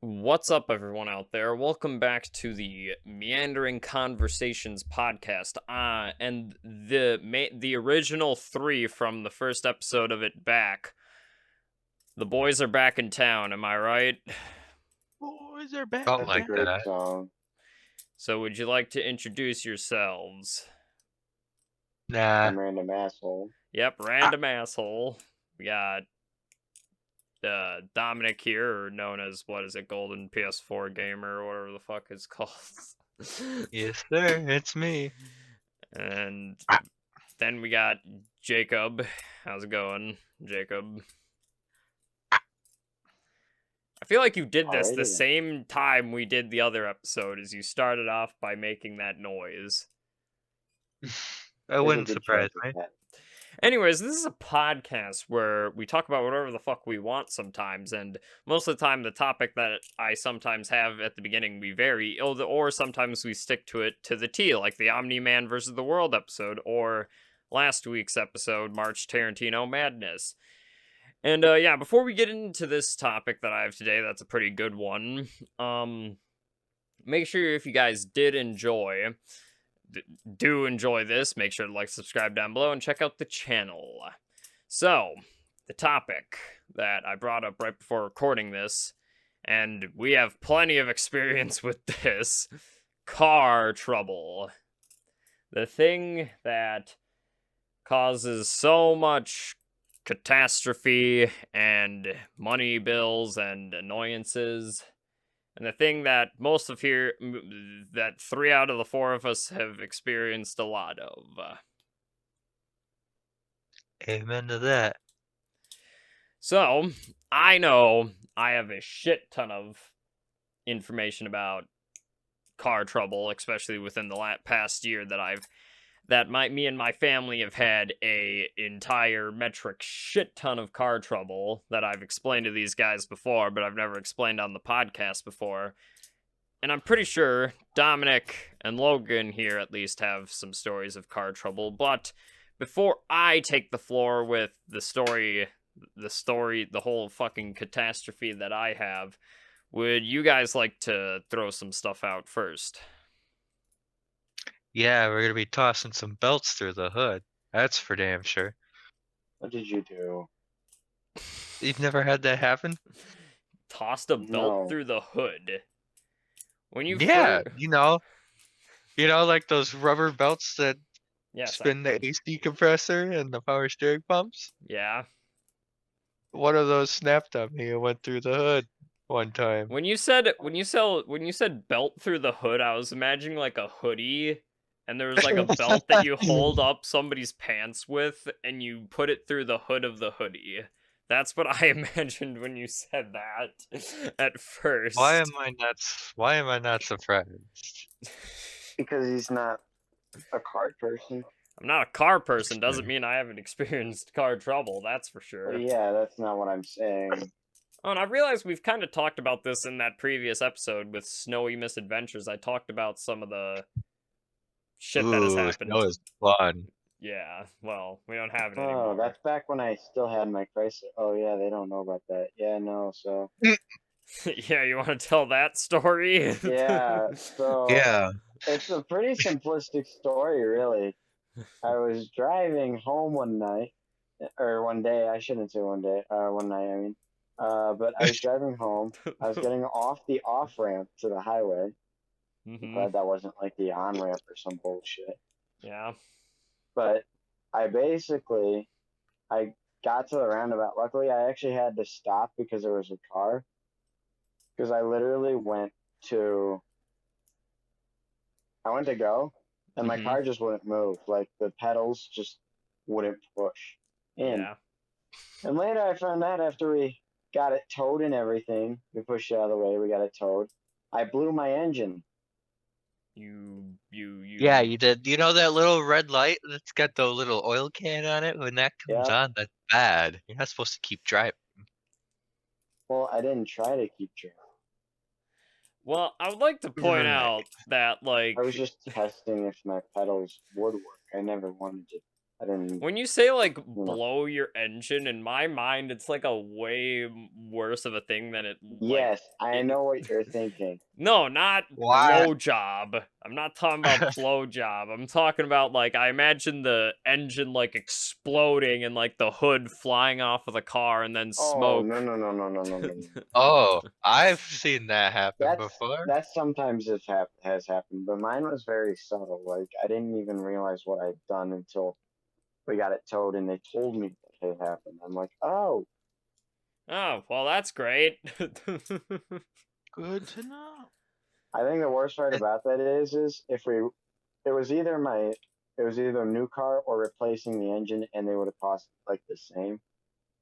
What's up, everyone out there? Welcome back to the Meandering Conversations podcast. And the original three from the first episode of it back. The boys are back in town. Am I right? Boys are back. Felt in like town. that. Great song. So, would you like to introduce yourselves? Nah. I'm random asshole. Yep, random asshole. We got Dominic here, or known as Golden PS4 Gamer, or whatever the fuck it's called. Yes, sir. It's me. And then we got Jacob. How's it going, Jacob? I feel like you did this Alrighty the then. same time we did the other episode, as you started off by making that noise. That wouldn't surprise me. Anyways, this is a podcast where we talk about whatever the fuck we want sometimes, and most of the time the topic that I sometimes have at the beginning we vary, or sometimes we stick to it to the T, like the Omni-Man versus the World episode, or last week's episode, March Tarantino Madness. And yeah, before we get into this topic that I have today, that's a pretty good one, make sure if you guys did enjoy this, make sure to like, subscribe down below, and check out the channel. So, the topic that I brought up right before recording this, and we have plenty of experience with this, car trouble. The thing that causes so much catastrophe and money bills and annoyances. And the thing that that 3 out of the 4 of us have experienced a lot of. Amen to that. So, I know I have a shit ton of information about car trouble, especially within the past year that me and my family have had a entire metric shit ton of car trouble that I've explained to these guys before, but I've never explained on the podcast before. And I'm pretty sure Dominic and Logan here at least have some stories of car trouble. But before I take the floor with the whole fucking catastrophe that I have, would you guys like to throw some stuff out first? Yeah, we're gonna be tossing some belts through the hood. That's for damn sure. What did you do? You've never had that happen? Tossed a belt No. through the hood. When you Yeah, you know, like those rubber belts that Yes, spin the AC compressor and the power steering pumps. yeah. One of those snapped on me and went through the hood one time. When you said belt through the hood, I was imagining like a hoodie, and there was like a belt that you hold up somebody's pants with, and you put it through the hood of the hoodie. That's what I imagined when you said that at first. Why am I not surprised? Because he's not a card person. I'm not a car person, doesn't mean I haven't experienced car trouble, that's for sure. Well, yeah, that's not what I'm saying. Oh, and I realized we've kind of talked about this in that previous episode with Snowy Misadventures. I talked about some of the shit that has happened. That was fun. Yeah, well, we don't have it Oh, anymore. that's back when I still had my Chrysler. Oh, yeah, they don't know about that. Yeah, no, so. Yeah, you want to tell that story? Yeah, so. Yeah. It's a pretty simplistic story, really. I was driving home one night, or one day, I shouldn't say one day, one night, I mean. But I was driving home. I was getting off the off-ramp to the highway. Mhm. Glad that wasn't like the on-ramp or some bullshit. Yeah. But I got to the roundabout. Luckily, I actually had to stop because there was a car. Because I literally went to go, and my Mhm. car just wouldn't move. Like, the pedals just wouldn't push in. Yeah. And later I found out, after we got it towed and everything, we pushed it out of the way, we got it towed, I blew my engine. Yeah, you did. You know that little red light that's got the little oil can on it? When that comes Yeah. on, that's bad. You're not supposed to keep driving. Well, I didn't try to keep driving. Well, I would like to point out that, like, I was just testing if my pedals would work. I never wanted to I didn't. When you say like know. blow your engine, in my mind, it's like a way worse of a thing than it like. Yes, I know what you're thinking. No, not Why? blow job. I'm not talking about blow job. I'm talking about like I imagine the engine like exploding and like the hood flying off of the car and then Oh smoke. no. Oh, I've seen that happen before. That sometimes has happened, but mine was very subtle. Like I didn't even realize what I'd done until we got it towed and they told me that it happened. I'm like, oh, Oh, well, that's great. Good to know. I think the worst part about that is if it was either a new car or replacing the engine, and they would have cost like the same.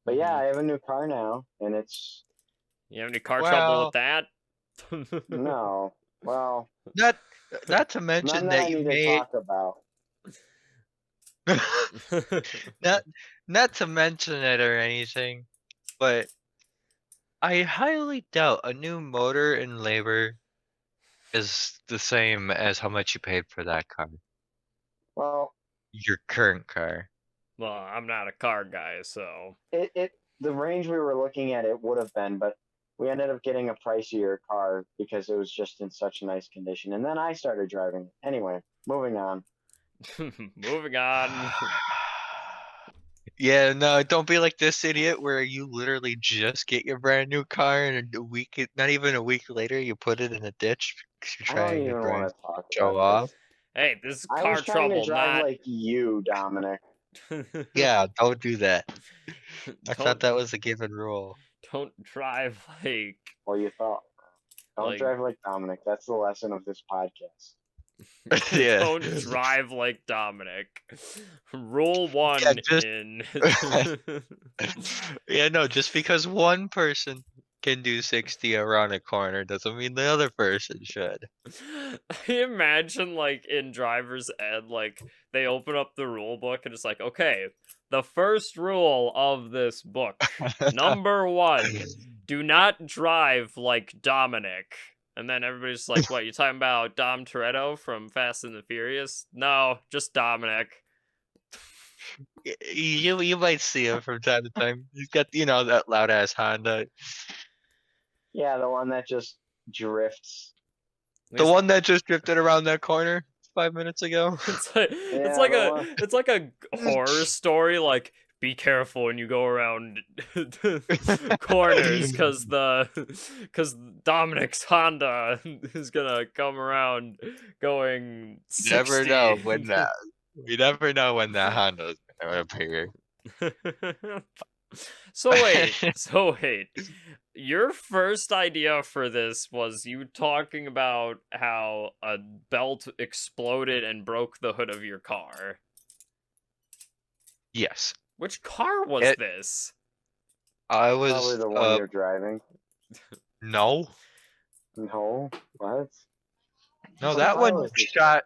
But yeah, I have a new car now, and it's You have any car trouble with that? no. Well, Not to none mention that I that you need to made talk about. not to mention it or anything, but I highly doubt a new motor and labor is the same as how much you paid for that car. Well, Your current car. Well, I'm not a car guy, so. the range we were looking at, it would have been, but we ended up getting a pricier car because it was just in such nice condition. And then I started driving it. Anyway, moving on. Moving on. Yeah, no, don't be like this idiot where you literally just get your brand new car and not even a week later, you put it in a ditch because you're I don't trying to even want to talk show about off. this. Hey, this is I car was trying to trouble, drive not. like you, Dominic. Yeah, don't do that. I thought Don't that was a given rule. don't drive like Well, you thought. Don't Like- drive like Dominic. That's the lesson of this podcast. Yeah. don't drive like Dominic. Rule 1 just- in Yeah, no, just because one person can do 60 around a corner doesn't mean the other person should. I imagine like in driver's ed, like they open up the rule book and it's like, okay, the first rule of this book, number 1, do not drive like Dominic. And then everybody's like, what, you talking about Dom Toretto from Fast and the Furious? No, just Dominic. You might see him from time to time. He's got, that loud ass Honda. Yeah, the one that just drifts. The one that just drifted around that corner 5 minutes ago. It's like Yeah, it's like a horror story. Like, be careful when you go around corners, because Dominic's Honda is gonna come around going 60. Never know when that. We never know when that Honda's gonna appear. So wait. Your first idea for this was you talking about how a belt exploded and broke the hood of your car. Yes. Which car was this? I was probably the one you're driving. No. No, what? No, What that car one was it? shot.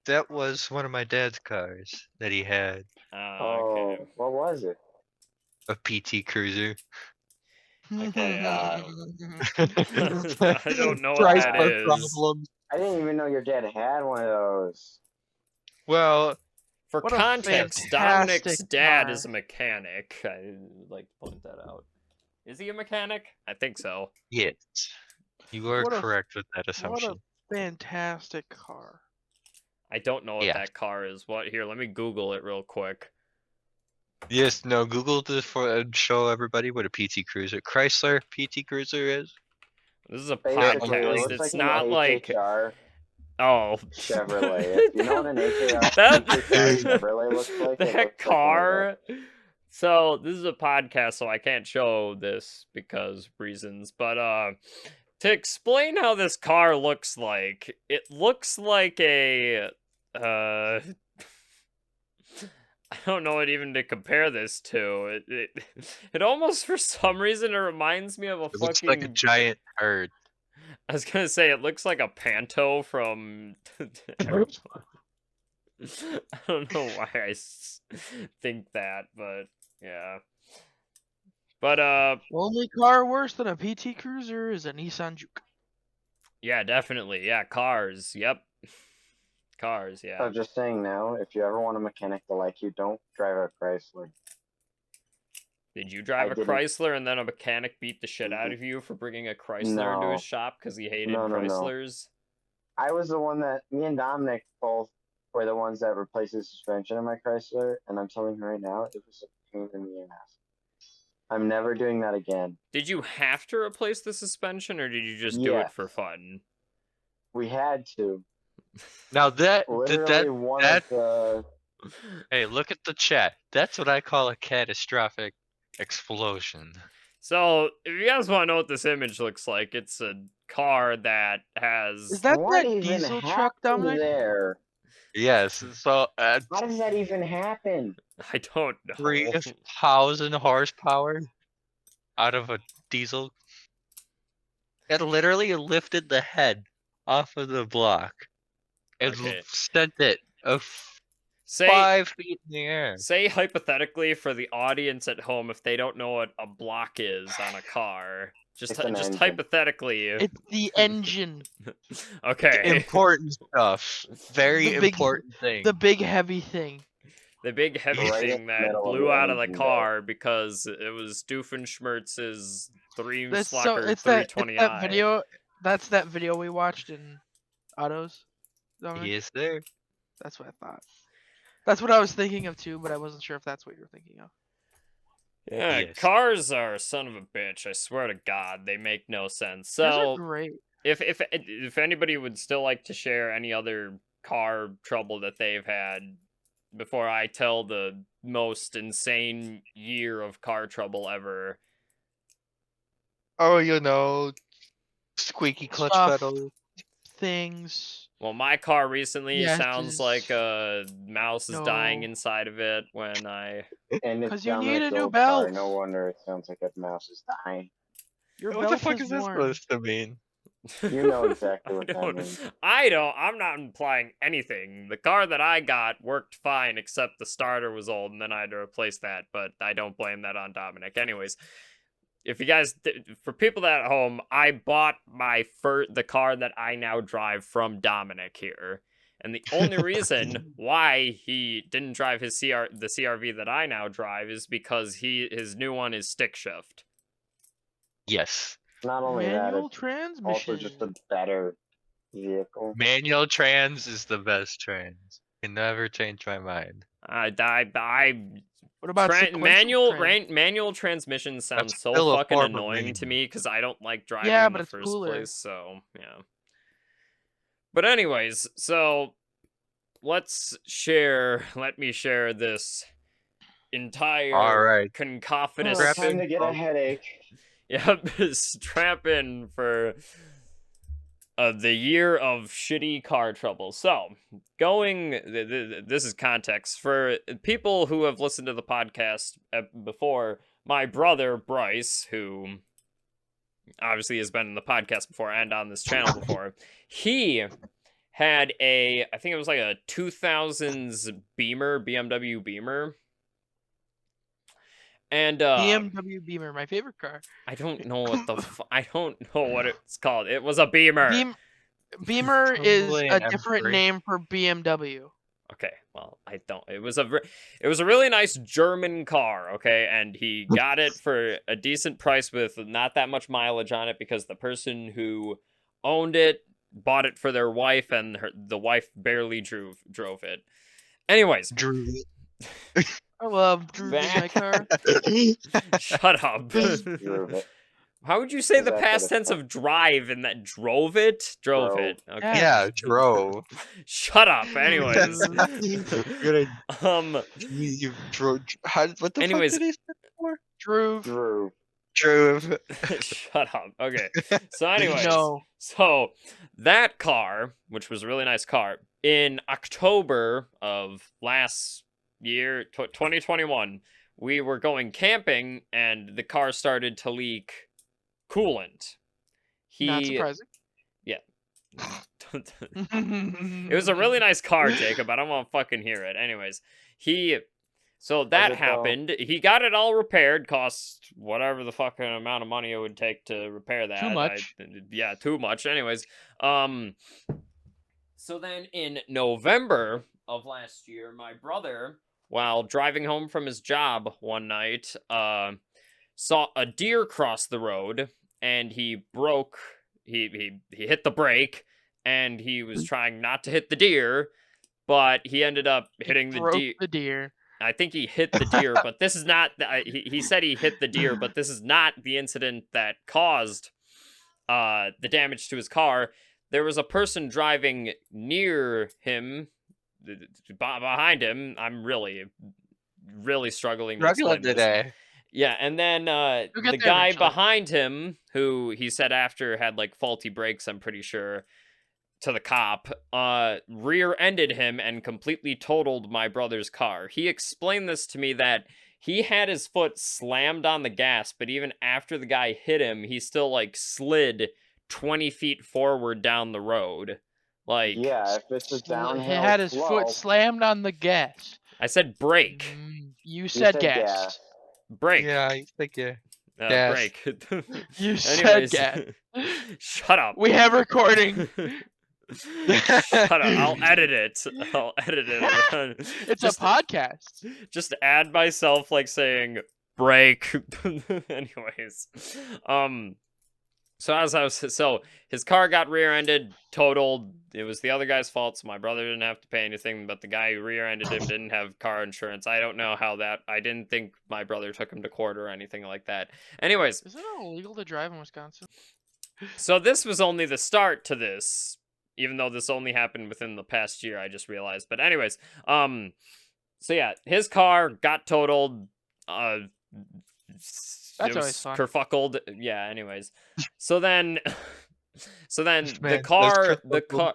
That was one of my dad's cars that he had. Okay. Oh, what was it? A PT Cruiser. Okay, Uh, I don't know what Price that per is. problem. I didn't even know your dad had one of those. Well, For What a context, Dominic's fantastic dad car. is a mechanic. I would like to point that out. Is he a mechanic? I think so. yes. You are What a- correct with that What assumption. a fantastic car. I don't know what Yeah. that car is. What? Here, let me Google it real quick. Yes, no, Google this for show everybody what a PT Cruiser, Chrysler PT Cruiser is. This is a Basically, it podcast. looks It's like not an like HHR oh Chevrolet. If you know what an HHR that Chevrolet looks like? It looks that like car. So this is a podcast, so I can't show this because reasons. But to explain how this car looks like, it looks like a I don't know what even to compare this to. It almost for some reason it reminds me of a It fucking. looks like a giant herd. I was gonna say it looks like a Panto from. I don't know why I think that, but yeah. But Only car worse than a PT Cruiser is a Nissan Juke. yeah, definitely, yeah, cars. Yep. Cars, I yeah. was just saying now, if you ever want a mechanic to like you, don't drive a Chrysler. Did you drive a didn't. Chrysler and then a mechanic beat the shit out of you for bringing a Chrysler into No. his shop because he hated No. Chryslers? I was the one that me and Dominic both were the ones that replaced the suspension in my Chrysler, and I'm telling you right now, it was a pain in the ass. I'm never doing that again. Did you have to replace the suspension or did you just do it Yes. for fun? We had to. Now Literally one of the. Hey, look at the chat. That's what I call a catastrophic explosion. So, if you guys want to know what this image looks like, it's a car that has. Is that What that even diesel truck, happened Dominic? there? Yes, so How does that even happen? I don't know. 3,000 horsepower out of a diesel. It literally lifted the head off of the block and Okay. sent it Say 5 feet in the air. say hypothetically for the audience at home, if they don't know what a block is on a car, just It's an just engine. hypothetically. It's the engine, Okay. Important stuff. Very The big- important thing. the big heavy thing. The big heavy Right in thing the that middle of blew the out of the engine car because it was Doofenshmirtz's It's Slocker it's that 320i. video. That's that video we watched in Autos. Dominic? Yes, sir. That's what I thought. That's what I was thinking of too, but I wasn't sure if that's what you were thinking of. Yeah, Yes. cars are a son of a bitch. I swear to God, they make no sense. Those are So, great. if anybody would still like to share any other car trouble that they've had before I tell the most insane year of car trouble ever. Oh, you know, squeaky clutch Stuff. pedal. Things. Well, my car recently Yes, sounds is- like a mouse is dying No. inside of it when I. And it's 'Cause you need Dominic's a new old car. belt. No wonder it sounds like a mouse is dying. Your What the belt fuck is this worn. supposed to mean? You know exactly I what that don't- means. I don't. I'm not implying anything. The car that I got worked fine, except the starter was old, and then I had to replace that. But I don't blame that on Dominic. Anyways, if you guys, for people that at home, I bought the car that I now drive from Dominic here, and the only reason why he didn't drive the CRV that I now drive is because his new one is stick shift. Yes. Not only Manual that, transmission. it's also just a better vehicle. Manual trans is the best trans. Can never change my mind. What about sequential trans? Manual transmission sounds That's so still a fucking form of annoying to manual. me because I don't like driving Yeah, in but the it's first cooler. place. So yeah. But anyways, so let me share this entire Alright. cacophonous. Oh, Strap time in, to get a folks. headache. Yep, strap in for the year of shitty car trouble. So, this is context for people who have listened to the podcast before. My brother Bryce, who obviously has been in the podcast before and on this channel before, he had I think it was like a 2000s BMW Beamer. And BMW Beamer, my favorite car. I don't know what I don't know what it's called. It was a Beamer. Beamer is Probably a an different M3. name for BMW. Okay, well, I don't. It was a really nice German car, okay? And he got it for a decent price with not that much mileage on it because the person who owned it bought it for their wife and the wife barely drove it. Anyways, Drew. I love Drew in my car. shut up. Drove it. How would you say Is the that past what tense it's of drive and that drove it? Drove Drove. it. Okay. Yeah, drove. Shut up. Anyways. You're um you drove. What the Anyways. fuck did he say before? Drew. Drew. Drove. Shut up. Okay. So anyways. No. So that car, which was a really nice car, in October of last year, 2021, we were going camping and the car started to leak coolant. Not surprising. It was a really nice car, Jacob. I don't want to fucking hear it. Anyways, so that it, though? happened. He got it all repaired. Cost whatever the fucking amount of money it would take to repair that. Too much. Yeah, too much. Anyways, So then in November of last year, my brother, while driving home from his job one night, saw a deer cross the road, and he broke. He hit the brake, and he was trying not to hit the deer, but he ended up hitting the Broke deer. the deer. I think he hit the deer, but this is not. He said he hit the deer, but this is not the incident that caused the damage to his car. There was a person driving near him, behind him. I'm really struggling to Struggling explain this. today. Yeah, and then You'll get the there guy eventually. behind him, who he said after had like faulty brakes, I'm pretty sure, to the cop, rear-ended him and completely totaled my brother's car. He explained this to me that he had his foot slammed on the gas, but even after the guy hit him, he still like slid 20 feet forward down the road. Like, Yeah, if it's a He downhill had his slope, foot slammed on the gas. I said brake. You you said said gas. Brake. Yeah, you think gas. Brake. You said Anyways, gas. shut up. We have recording. Shut up. I'll edit it. I'll edit it. It's Just- a podcast. Just add myself like saying break. Anyways, so his car got rear-ended, totaled. It was the other guy's fault, so my brother didn't have to pay anything, but the guy who rear-ended him didn't have car insurance. I don't know how that. I didn't think my brother took him to court or anything like that. Anyways, Is it illegal to drive in Wisconsin? so this was only the start to this, even though this only happened within the past year, I just realized. But anyways, so yeah, his car got totaled, That's it always was fun. kerfuckled. Yeah, anyways. So then Man, the those car kerfuckled.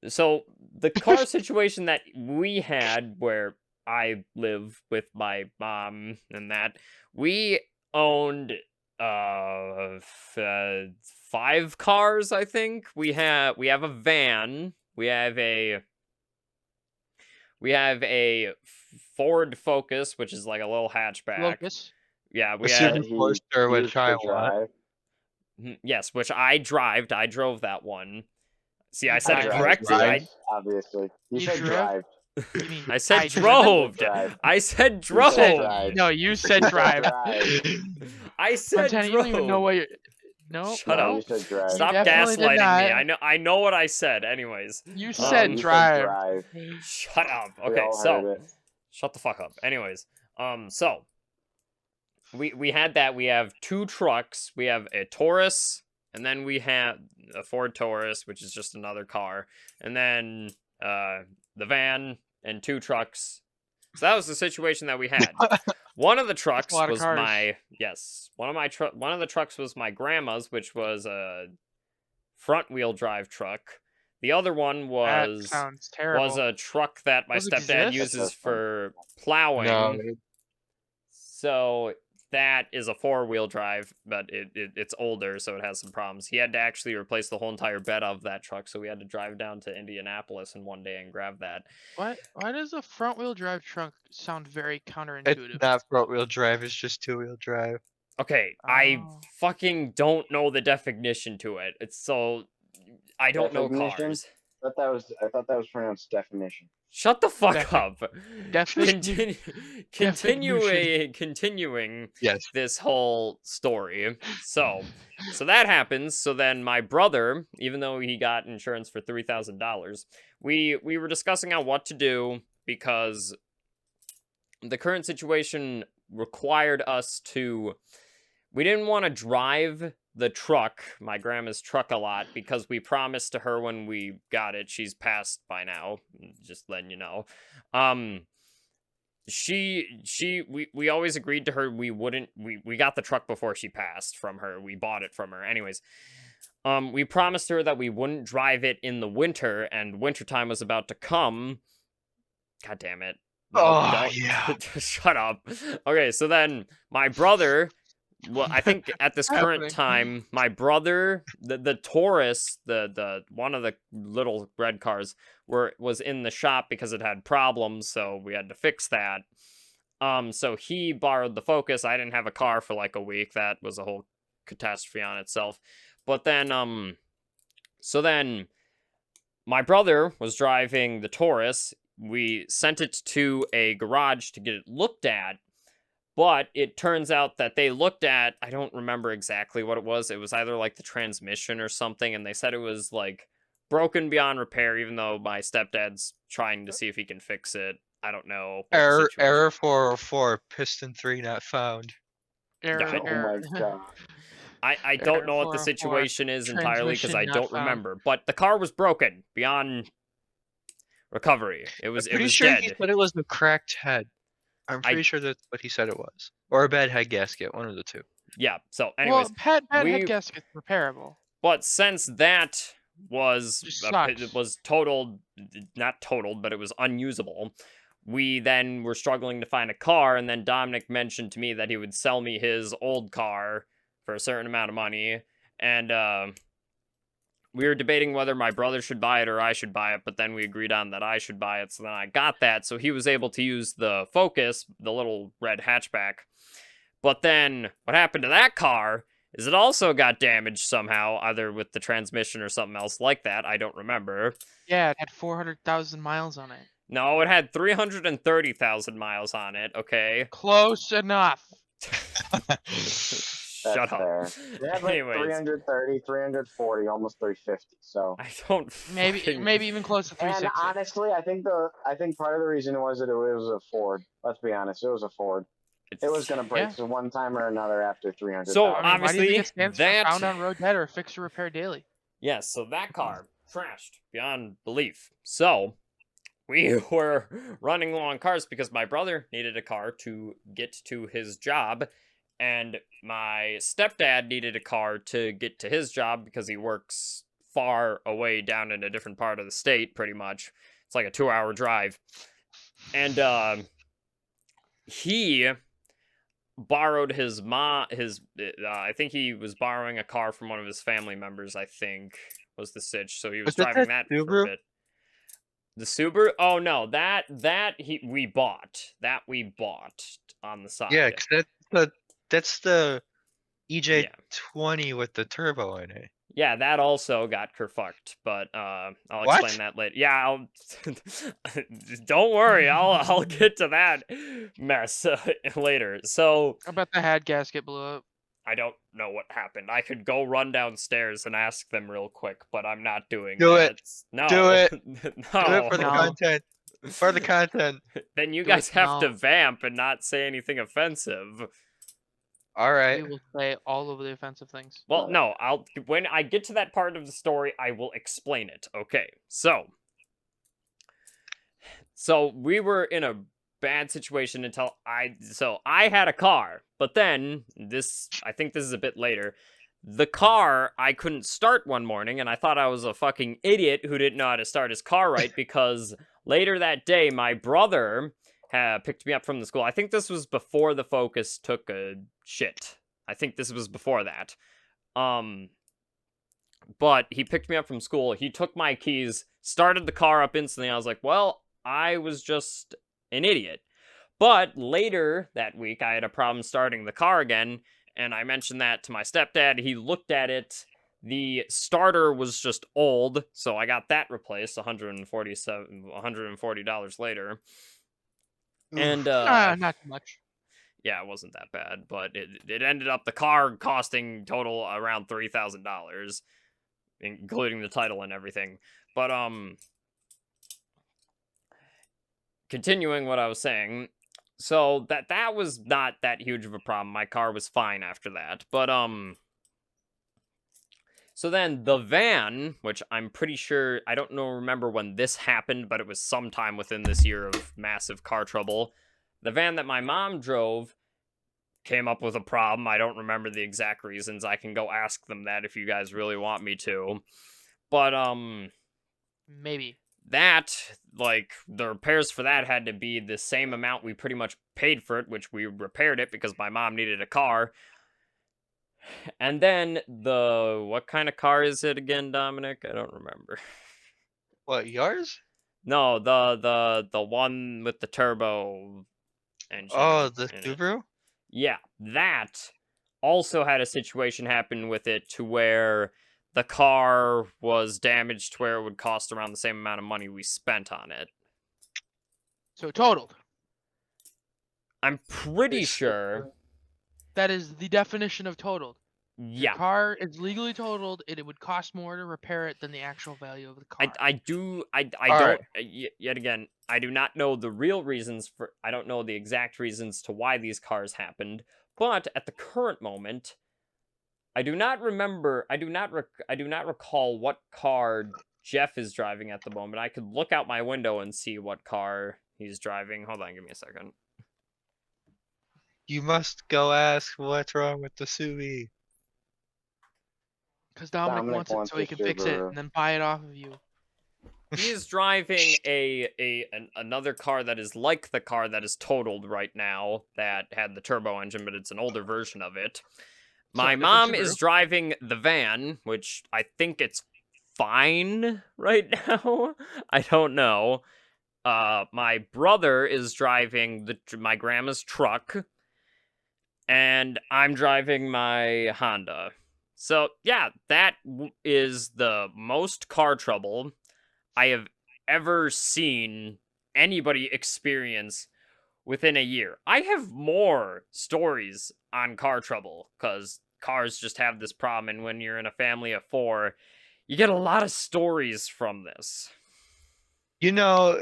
so the car situation that we had where I live with my mom and that, we owned 5 cars, I think. We have a van, we have a Ford Focus, which is like a little hatchback. Locus. Yeah, we A had Super that he Forester, which used I to want. drive. yes, which I drove that one. See, I said I it drove. correctly. Drive. Obviously. You You said drove? drive. You mean I said I drove. Drive. I said You drove. said drive. No, you said You said drive. I said Montana, drove. you don't even know what you're. No, Shut no. up. You said drive. Stop definitely did gaslighting me. not. I know what I said. Anyways, You No, said you drive. drive. shut up. We Okay, all so heard it. shut the fuck up. Anyways, so we had that. We have 2 trucks. We have a Taurus, and then we have a Ford Taurus, which is just another car, and then the van and 2 trucks. So that was the situation that we had. One of the trucks lot of was cars. one of the trucks was my grandma's, which was a front wheel drive truck. The other one That was sounds terrible. a truck that my Those stepdad exist? uses That's fun. for plowing. No, So that is a 4-wheel drive, but it's older, so it has some problems. He had to actually replace the whole entire bed of that truck, so we had to drive down to Indianapolis in one day and grab that. Why does a front wheel drive truck sound very it's counterintuitive? not front wheel drive. It's just 2-wheel drive. Okay, I Oh. fucking don't know the definition to it. It's so I don't know Definition? cars. I thought that was pronounced definition. Shut the fuck Defi- up. definition. Continuing Yes. this whole story. So that happens. So then my brother, even though he got insurance for $3,000, we were discussing on what to do because the current situation required us to. We didn't want to drive the truck, my grandma's truck, a lot because we promised to her when we got it. She's passed by now, just letting you know. We always agreed to her we wouldn't. We got the truck before she passed from her. We bought it from her, anyways. We promised her that we wouldn't drive it in the winter, and wintertime was about to come. God damn it. No, Oh, don't. yeah. Shut up. Okay, so then my brother. Well, I think at this current Happening. time, my brother, the Taurus, the one of the little red cars, was in the shop because it had problems, so we had to fix that. So he borrowed the Focus. I didn't have a car for like a week. That was a whole catastrophe on itself. But then, so then My brother was driving the Taurus. We sent it to a garage to get it looked at, but it turns out that they looked at, I don't remember exactly what it was. It was either like the transmission or something, and they said it was like broken beyond repair, even though my stepdad's trying to see if he can fix it. I don't know what the Error situation. error 404, piston 3 not found. Error, Yeah, Oh error. my god. I don't know what the 404, situation is entirely because transmission I not don't found. remember. But the car was broken beyond recovery. It I'm was pretty sure he dead. said it was a cracked head. I'm I- pretty sure that's what he said it was. Or a bad head gasket, one of the two. Yeah. So, anyways, Well, bad head we gasket's repairable. but since that was Just it sucks. was totaled, not totaled, but it was unusable. We then were struggling to find a car, and then Dominic mentioned to me that he would sell me his old car for a certain amount of money, and we were debating whether my brother should buy it or I should buy it, but then we agreed on that I should buy it, so then I got that, so he was able to use the Focus, the little red hatchback. But then, what happened to that car is it also got damaged somehow, either with the transmission or something else like that, I don't remember. Yeah, it had 400,000 miles on it. No, it had 330,000 miles on it, okay? Close enough. Shut That's up. fair. They had like Anyways, 330, 340, almost 350. So I don't Maybe fucking- maybe even close to and 360. honestly, I think part of the reason was that it was a Ford. Let's be honest, it was a Ford. It was gonna break Yeah. one time or another after 300. So, I mean, why do you think obviously, it stands that- for found on road dead or fix or repair daily? Yes, so that car trashed beyond belief. So we were running low on cars because my brother needed a car to get to his job, and my stepdad needed a car to get to his job because he works far away down in a different part of the state, pretty much. It's like a 2-hour drive. And he borrowed his I think he was borrowing a car from one of his family members, I think was the sitch, so he was Was it driving that that for a Subaru? bit. The Subaru? Oh no, we bought on the side. Yeah, 'cause that's the Yeah. EJ20 with the turbo in it. Yeah, that also got kerfucked, but I'll What? explain that later. Yeah, I'll don't worry, I'll get to that mess later. So I bet the head gasket blew up. I don't know what happened. I could go run downstairs and ask them real quick, but I'm not doing Do that. it. No. Do it. no. Do it for the No. content. For the content. Then you Do it guys have to now. vamp and not say anything offensive. All right. We will say all of the offensive things. Well, no, when I get to that part of the story, I will explain it. Okay. So we were in a bad situation until I had a car, but then I think this is a bit later. The car I couldn't start one morning, and I thought I was a fucking idiot who didn't know how to start his car right because later that day my brother picked me up from the school. I think this was before the Focus took a shit. I think this was before that. But he picked me up from school. He took my keys, started the car up instantly. I was like, well, I was just an idiot. But later that week, I had a problem starting the car again, and I mentioned that to my stepdad. He looked at it. The starter was just old, so I got that replaced $140 later. And Not too much. yeah, it wasn't that bad, but it ended up the car costing total around $3,000, including the title and everything. But continuing what I was saying, so that was not that huge of a problem. My car was fine after that. But so then the van, which I'm pretty sure, I don't remember when this happened, but it was sometime within this year of massive car trouble. The van that my mom drove came up with a problem. I don't remember the exact reasons. I can go ask them that if you guys really want me to. But Maybe. that, like, the repairs for that had to be the same amount we pretty much paid for it, which we repaired it because my mom needed a car. And then what kind of car is it again, Dominic? I don't remember. What, yours? No, the one with the turbo engine. Oh, the in it. Subaru? Yeah, that also had a situation happen with it to where the car was damaged to where it would cost around the same amount of money we spent on it. So totaled. I'm pretty sure. That is the definition of totaled. Your Yeah. car is legally totaled, and it would cost more to repair it than the actual value of the car. I don't, Alright. yet again, I do not know the real reasons for, I don't know the exact reasons to why these cars happened, but at the current moment, I do not remember, I do not recall what car Jeff is driving at the moment. I could look out my window and see what car he's driving. Hold on, give me a second. You must go ask what's wrong with the Subi. Because Dominic wants it so he a can fix it Subaru. and then buy it off of you. He is driving another car that is like the car that is totaled right now that had the turbo engine, but it's an older version of it. My different mom Subaru. is driving the van, which I think it's fine right now. I don't know. My brother is driving my grandma's truck, and I'm driving my Honda. So yeah, that is the most car trouble I have ever seen anybody experience within a year. I have more stories on car trouble because cars just have this problem, and when you're in a family of 4, you get a lot of stories from this. You know,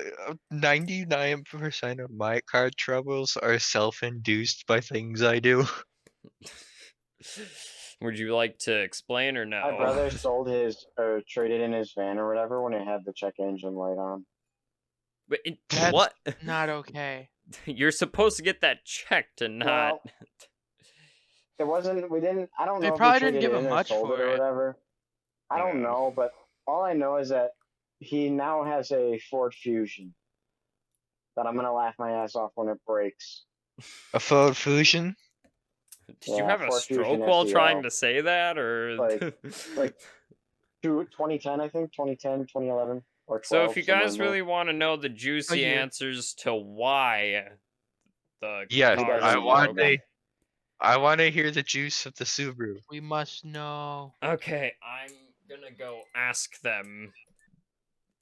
99% of my car troubles are self-induced by things I do. Would you like to explain or no? My brother sold his or traded in his van or whatever when it had the check engine light on. But That's what? not okay. You're supposed to get that checked and not. Well, it wasn't. We didn't. I don't They know if probably we didn't traded give it him in or much sold it for or it. whatever. I don't Yeah. know, but all I know is that he now has a Ford Fusion that I'm gonna laugh my ass off when it breaks. A Ford Fusion? Did you Yeah, have a Ford Fusion stroke while trying SEL. to say that, or Like 2010, I think 2010, 2011, or 12. So if you somewhere guys in there. really want to know the juicy year. answers to why the Yes, cars I I are want broken, I want to hear the juice of the Subaru. We must know. okay, I'm gonna go ask them.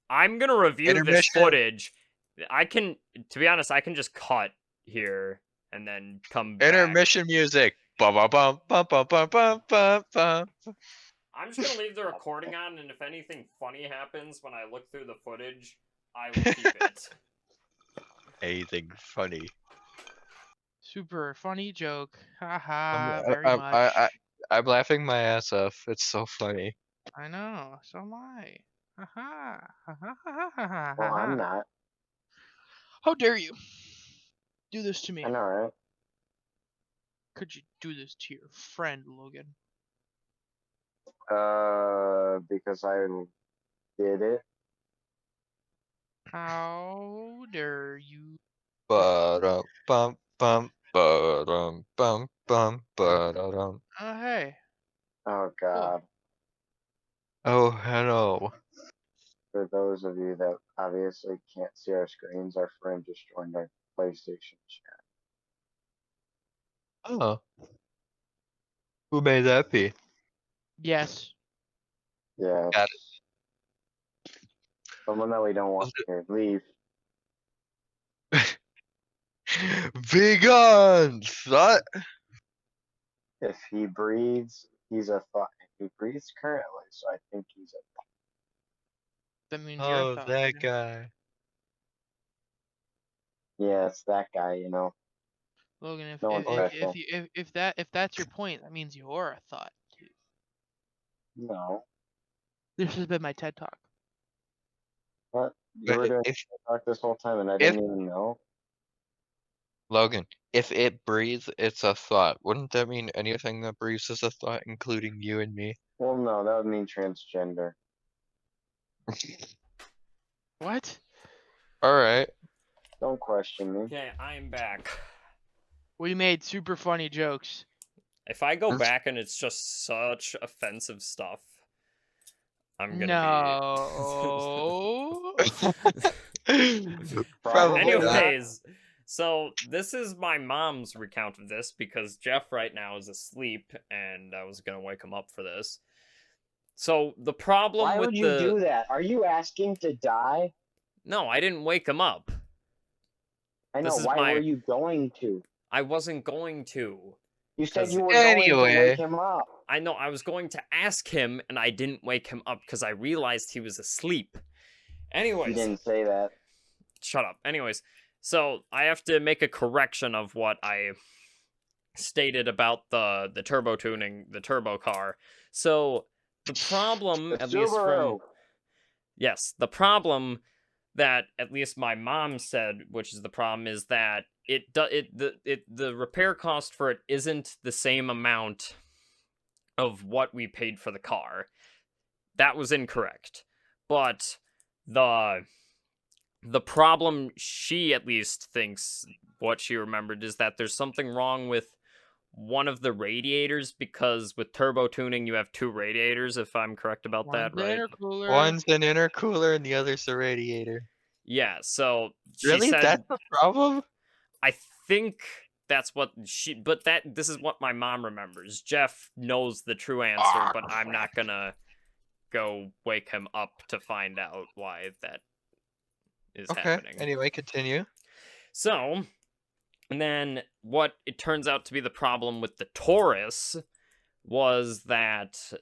I'm gonna review this Intermission. footage. I can, to be honest, I can just cut here and then come back. Intermission music. Bum bum bum bum bum bum bum bum bum. I'm just gonna leave the recording on, and if anything funny happens when I look through the footage, I will keep it. Anything funny. Super funny joke. Haha, I'm, very I'm, much. I'm laughing my ass off. It's so funny. I know, so am I. Haha. Ha Well, I'm not. How dare you do this to me? I know, right? Could you do this to your friend, Logan? Because I did it. How dare you? Ba-dum bum bum ba-dum bum bum ba-dum. Oh, hey. Oh God. Oh, hello. For those of you that obviously can't see our screens, our friend just joined our PlayStation chat. Oh. Who made that be? Yes. Yeah. Got Someone that we don't want here. Leave. Vegan! What? If he breathes, he's a thought. He breathes currently, so I think he's a That means you're a Oh, thought. that Logan. guy. Yeah, it's that guy, you know. Logan, if No if, one's if, special. if, you, if that's your point, that means you're a thought. Too. No. This has been my TED talk. What? You But were doing if talk this whole time and I if didn't even know? Logan, if it breathes, it's a thought. Wouldn't that mean anything that breathes is a thought, including you and me? Well, no, that would mean transgender. What? Alright. Don't question me. Okay, I'm back. We made super funny jokes. If I go back and it's just such offensive stuff, I'm gonna No. Probably be. not. Anyways, so this is my mom's recount of this because Jeff right now is asleep and I was gonna wake him up for this. So the problem Why with would you do that? Are you asking to die? No, I didn't wake him up. I know. This is Why my were you going to? I wasn't going to. You said 'Cause you were going to Anyway. wake him up. I know I was going to ask him and I didn't wake him up because I realized he was asleep. You Anyways, didn't say that. shut up. Anyways, so I have to make a correction of what I stated about the turbo tuning, the turbo car. So the problem, The at least from Subaru. yes, the problem that at least my mom said, which is the problem, is that the repair cost for it isn't the same amount of what we paid for the car. That was incorrect. But the problem she at least thinks what she remembered is that there's something wrong with one of the radiators because with turbo tuning you have two radiators if I'm correct about One's that, the right? intercooler. One's an intercooler and the other's the radiator. Yeah, so she Really? said That's the problem? I think that's what this is what my mom remembers. Jeff knows the true answer, but I'm not gonna go wake him up to find out why that is Okay. happening. Anyway, continue. So, and then what it turns out to be the problem with the Taurus was that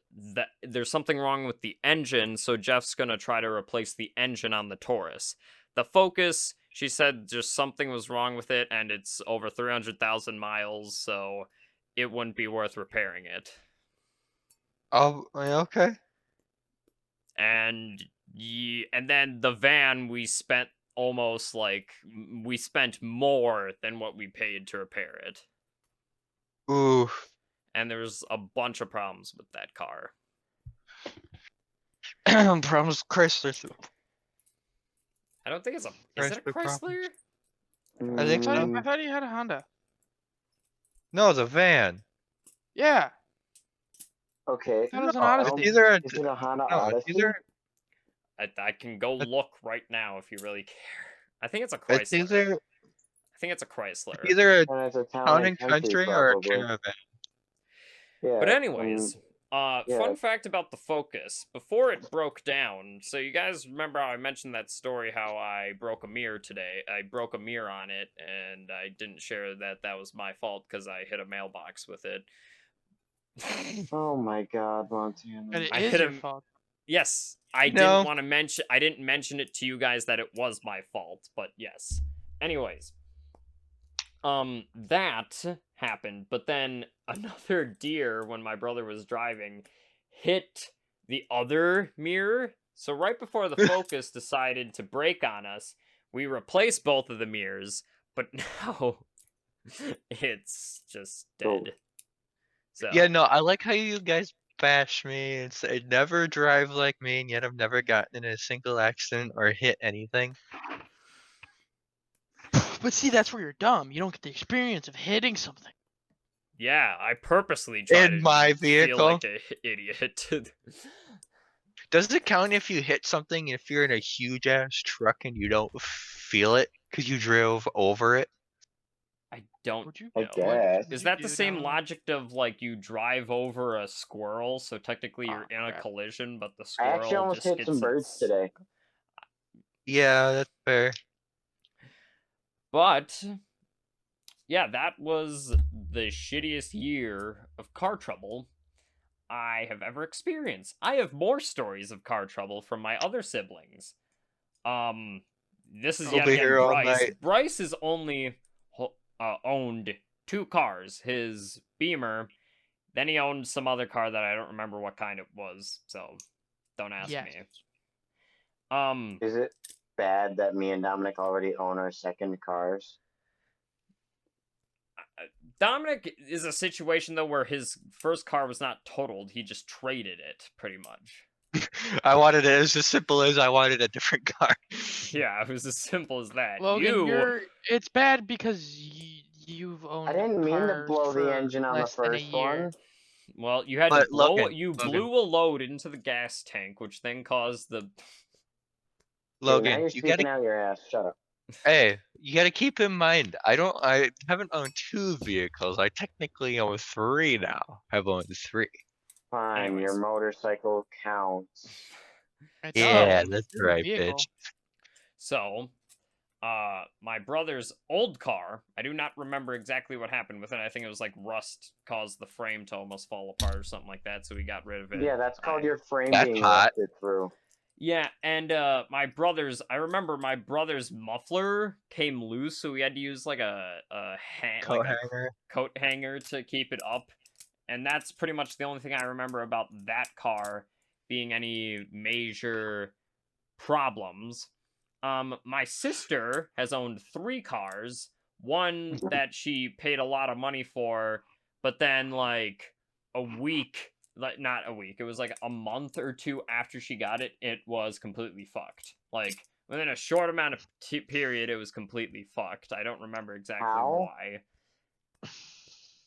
there's something wrong with the engine, so Jeff's gonna try to replace the engine on the Taurus. The Focus, she said just something was wrong with it, and it's over 300,000 miles, so it wouldn't be worth repairing it. Oh, okay. And and then the van, we spent more than what we paid to repair it. Ooh. And there's a bunch of problems with that car. Problems with Chrysler. I don't think it's is it a Chrysler problems. Chrysler? I think so. I thought you had a Honda. No, it's a van. Yeah. Okay. That was an No, Odyssey. it's either a Is it a Honda no, it's Odyssey? either I can go look right now if you really care. I think it's a it's Chrysler. either I think it's a Chrysler. it's either a And it's a town and country or a probably. caravan. Yeah. But anyways, yeah. fun fact about the Focus. Before it broke down, so you guys remember how I mentioned that story how I broke a mirror today? I broke a mirror on it, and I didn't share that was my fault because I hit a mailbox with it. Oh my God, Montana. And it I is hit your him- fault. Yes, I No. didn't want to mention. I didn't mention it to you guys that it was my fault, but yes. Anyways, that happened, but then another deer, when my brother was driving, hit the other mirror. So right before the Focus decided to brake on us, we replaced both of the mirrors, but now it's just dead. So Yeah, no, I like how you guys bash me and say never drive like me, and yet I've never gotten in a single accident or hit anything. But see, that's where you're dumb. You don't get the experience of hitting something. yeah, I purposely tried In to my feel vehicle. like an idiot. Does it count if you hit something if you're in a huge ass truck and you don't feel it because you drove over it? I don't Would you? I know. guess. Is you that the do same know? logic of like you drive over a squirrel, so technically you're Oh, in a crap. collision, but the I squirrel actually almost just hit gets some birds its... today. Yeah, that's fair. But yeah, that was the shittiest year of car trouble I have ever experienced. I have more stories of car trouble from my other siblings. This is I'll yet be again here all Bryce. night. Bryce has only owned 2 cars. His Beamer, then he owned some other car that I don't remember what kind it was, so don't ask Yes. me. Is it bad that me and Dominic already own our second cars? Dominic is a situation though where his first car was not totaled; he just traded it, pretty much. I wanted it as simple as I wanted a different car. Yeah, it was as simple as that. Logan, it's bad because you've owned. I didn't mean to cars blow the for engine on the less than a first year. one. Well, you had But to blow. Logan, You Logan. blew a load into the gas tank, which then caused the. Okay, now Logan, you're you speaking gotta out your ass. Shut up. hey, you gotta keep in mind, I haven't owned 2 vehicles. I technically own 3 now. I've owned 3. Fine, your Anyways. motorcycle counts. It Yeah, does. that's It's a right, vehicle. bitch. So, my brother's old car, I do not remember exactly what happened with it. I think it was like rust caused the frame to almost fall apart or something like that, so we got rid of it. Yeah, that's called your frame That's being hot. rusted through. Yeah, and I remember my brother's muffler came loose, so we had to use like a Coat like a hanger. coat hanger to keep it up. And that's pretty much the only thing I remember about that car being any major problems. My sister has owned 3 cars. One that she paid a lot of money for, but then like a week, like not a week, it was like a month or 2 after she got it, it was completely fucked. Like within a short amount of period, it was completely fucked. I don't remember exactly How? why.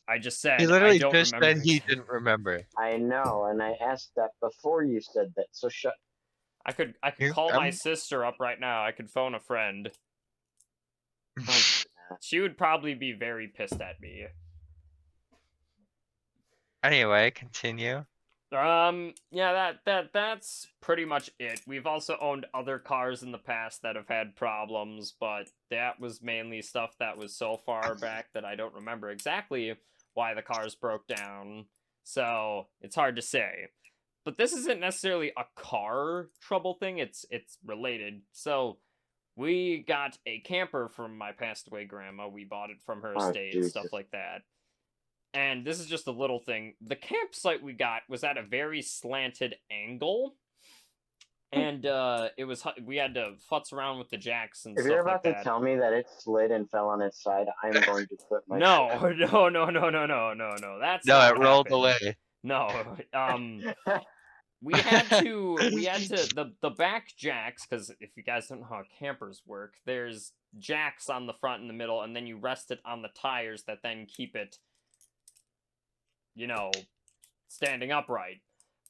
I just He said I literally don't just remember. said he didn't remember. I know, and I asked that before you said that. So shut. I could Here, call my sister up right now. I could phone a friend. Don't do that. She would probably be very pissed at me. Anyway, continue. Yeah, that's pretty much it. We've also owned other cars in the past that have had problems, but that was mainly stuff that was so far back that I don't remember exactly why the cars broke down. So, it's hard to say. But this isn't necessarily a car trouble thing, it's related. So, we got a camper from my passed away grandma. We bought it from her Oh, estate, Jesus. stuff like that. And this is just a little thing. The campsite we got was at a very slanted angle. And it was we had to futz around with the jacks and If stuff you're like about to that. tell me that it slid and fell on its side, I'm going to quit my No, shit. no. That's No, not it what rolled happened. away. No, we had to the back jacks, because if you guys don't know how campers work, there's jacks on the front and the middle, and then you rest it on the tires that then keep it, standing upright.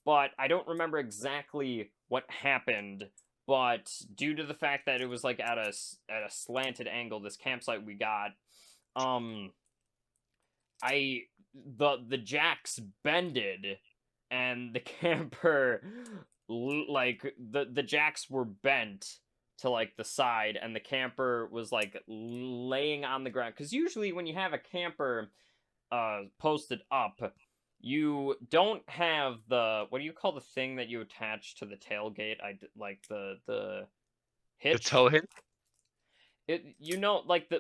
But I don't remember exactly what happened. But due to the fact that it was like at a slanted angle, this campsite we got, the jacks bended, and the camper, like the jacks were bent to like the side, and the camper was like laying on the ground. Because usually when you have a camper posted up, you don't have what do you call the thing that you attach to the tailgate? Like the hitch. The tow hitch?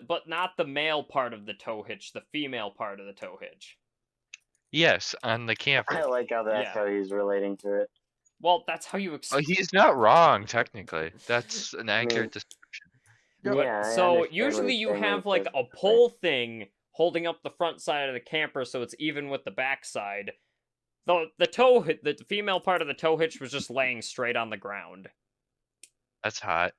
But not the male part of the tow hitch, the female part of the tow hitch. Yes, on the I camper. like how that's Yeah. how he's relating to it. Well, that's how you Oh, explain. he's not wrong, technically. That's an accurate description. Yeah, I So understand what usually he's you saying when have he like says a it. pole thing holding up the front side of the camper, so it's even with the back side. The female part of the tow hitch was just laying straight on the ground. That's hot.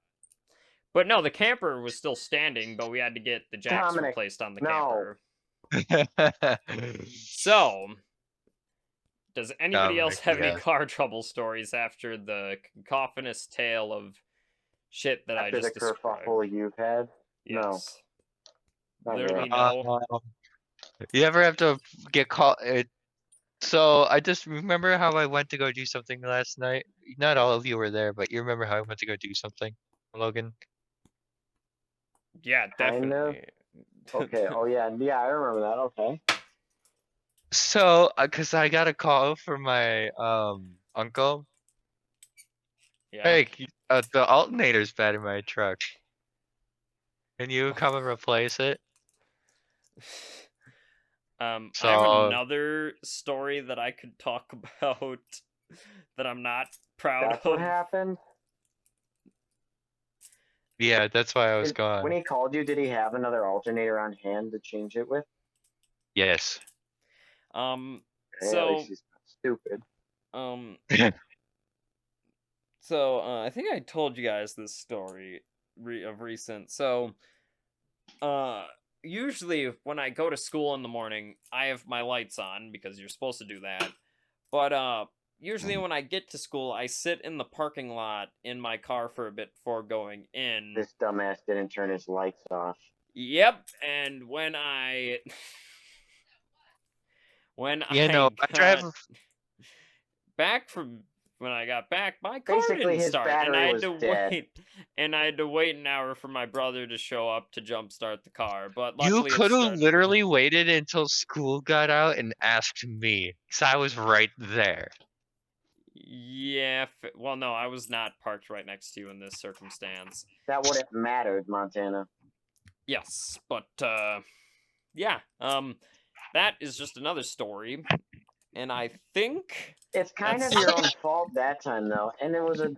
But no, the camper was still standing, but we had to get the jacks Dominic, replaced on the no. camper. So, does anybody else Dominic, have any yeah. car trouble stories after the cacophonous tale of shit that I After just the described? kerfuffle you've had? Yes. Not Literally really. no. You ever have to get caught? So I just remember how I went to go do something last night. Not all of you were there, but you remember how I went to go do something, Logan? Yeah, Kind of. definitely. Okay. Oh yeah, I remember that. Okay. So, cause I got a call from my uncle. Yeah. Hey, the alternator's bad in my truck. Can you come and replace it? I have So- another story that I could talk about that I'm not proud That's of. what happened. Yeah, that's why I was gone. When he called you, did he have another alternator on hand to change it with? Yes. Um, Okay, at so, least he's not stupid. I think I told you guys this story of recent. So, usually when I go to school in the morning, I have my lights on because you're supposed to do that. But usually when I get to school, I sit in the parking lot in my car for a bit before going in. This dumbass didn't turn his lights off. Yep, and when I You know, I drive. back from when I got back, my car Basically, didn't his start, and I battery had was to dead. wait an hour for my brother to show up to jumpstart the car. But You luckily, it could have started. literally waited until school got out and asked me, because I was right there. Yeah, well, no, I was not parked right next to you in this circumstance. That wouldn't mattered, Montana. Yes, but yeah, that is just another story, and I think It's kind that's of your own fault that time, though, and it was a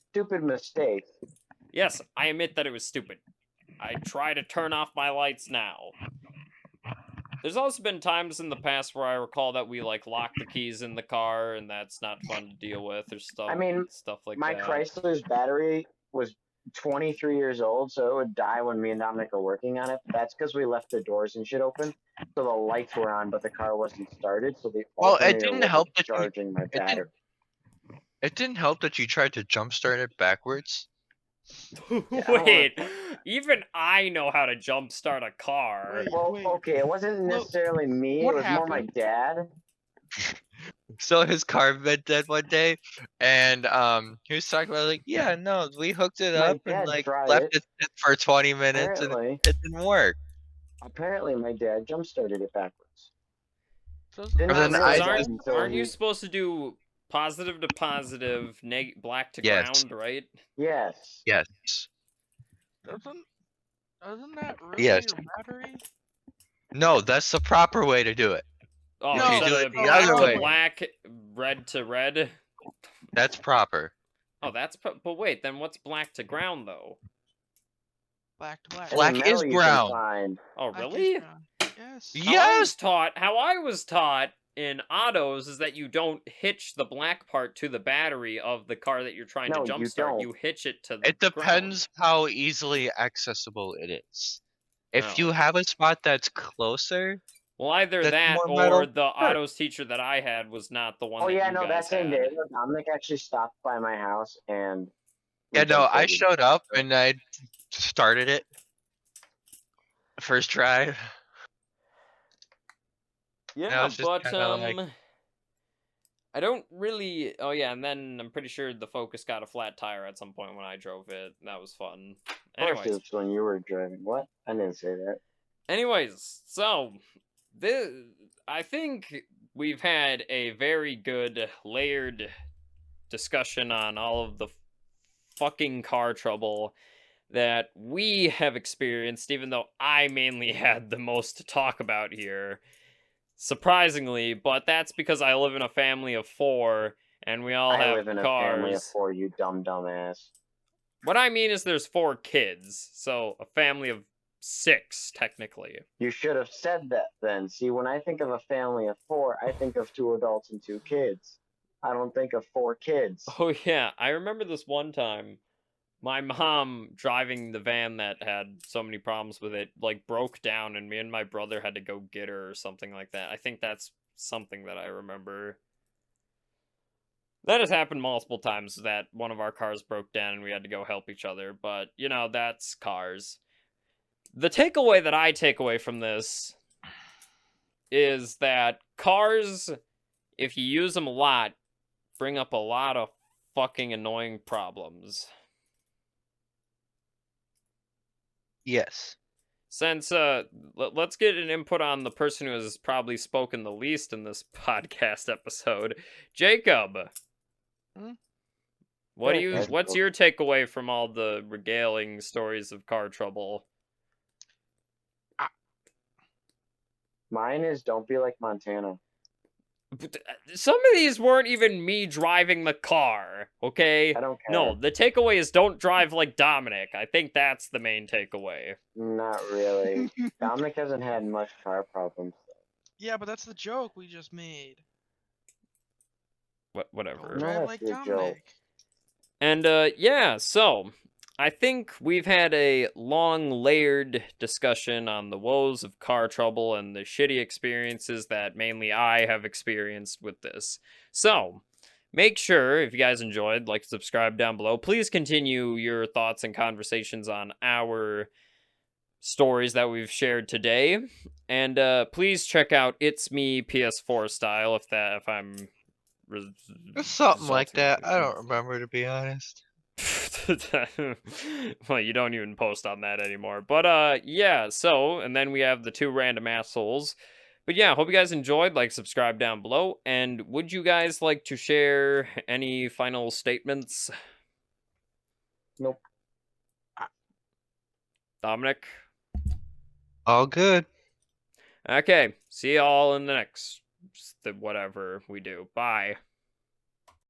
stupid mistake. yes, I admit that it was stupid. I try to turn off my lights now. There's also been times in the past where I recall that we like lock the keys in the car, and that's not fun to deal with, or stuff. I mean, stuff like My that. Chrysler's battery was 23 years old, so it would die when me and Dominic are working on it. That's because we left the doors and shit open, so the lights were on, but the car wasn't started, so the Well, it alternator didn't wasn't help that charging my battery. It didn't help that you tried to jumpstart it backwards. Wait, even I know how to jumpstart a car. Well, Wait. okay, it wasn't necessarily me. what It was more my happened? dad. So his car went dead one day, and he was talking about like, yeah, no, we hooked it My up and dad like tried left it. it sit for 20 minutes, and Apparently, it didn't work. my dad jump started it backwards. Doesn't Did But not then realize I that just- until aren't you he- supposed to do positive to positive, black to Yes. ground, right? Yes. Yes. Doesn't that ruin Yes. your battery? No, that's the proper way to do it. Oh, No, If you do instead it of the black other to way, black, red to red. that's proper. Oh, that's but wait, then what's black to ground though? Black to black. Any Black metal is you can brown. find. Oh, Black is really? brown. Yes. Yes. How I was taught in autos is that you don't hitch the black part to the battery of the car that you're trying No, to you jumpstart. don't. You hitch it to the It depends how easily accessible it is. If Oh. you have a spot that's closer, Well, either that's that more or metal, the sure. autos teacher that I had was not the one Oh that yeah, you no, guys that same had. day, Dominic actually stopped by my house and. we Yeah, no, I jump-started. showed up and I started it. First try. And I Yeah, was just but kinda like, I don't really. Oh yeah, and then I'm pretty sure the Focus got a flat tire at some point when I drove it. That was fun. Of course, Anyways, it's when you were driving. What? I didn't say that. so I think we've had a very good layered discussion on all of the fucking car trouble that we have experienced, even though I mainly had the most to talk about here. Surprisingly, but that's because I live in a family of 4 and we all I have live in a cars. family of 4, you dumb ass. What I mean is there's 4 kids, so a family of 6 technically. You should have said that then. See, when I think of a family of 4, I think of 2 adults and 2 kids. I don't think of 4 kids. Oh yeah, I remember this one time my mom driving the van that had so many problems with it like broke down and me and my brother had to go get her or something like that. I think that's something that I remember. That has happened multiple times that one of our cars broke down and we had to go help each other, but you know, that's cars. The takeaway that I take away from this is that cars, if you use them a lot, bring up a lot of fucking annoying problems. yes. Since let's get an input on the person who has probably spoken the least in this podcast episode, Jacob. Hmm? What do Yeah, you? that's What's cool. your takeaway from all the regaling stories of car trouble? Mine is don't be like Montana. Some of these weren't even me driving the car. Okay. I don't care. No, the takeaway is don't drive like Dominic. I think that's the main takeaway. Not really. Dominic hasn't had much car problems. Yeah, but that's the joke we just made. Whatever. Don't No, drive that's like your joke. Dominic. And yeah, so I think we've had a long layered discussion on the woes of car trouble and the shitty experiences that mainly I have experienced with this. So make sure, if you guys enjoyed, like, subscribe down below. Please continue your thoughts and conversations on our stories that we've shared today. And please check out It's Me PS4 Style if I'm It's something like resulting that. I in- don't remember, to be honest. Well, you don't even post on that anymore. But yeah, so and then we have the two random assholes. But yeah, hope you guys enjoyed. Like, subscribe down below. And would you guys like to share any final statements? Nope. Dominic? All good. Okay, see y'all in the next whatever we do. Bye.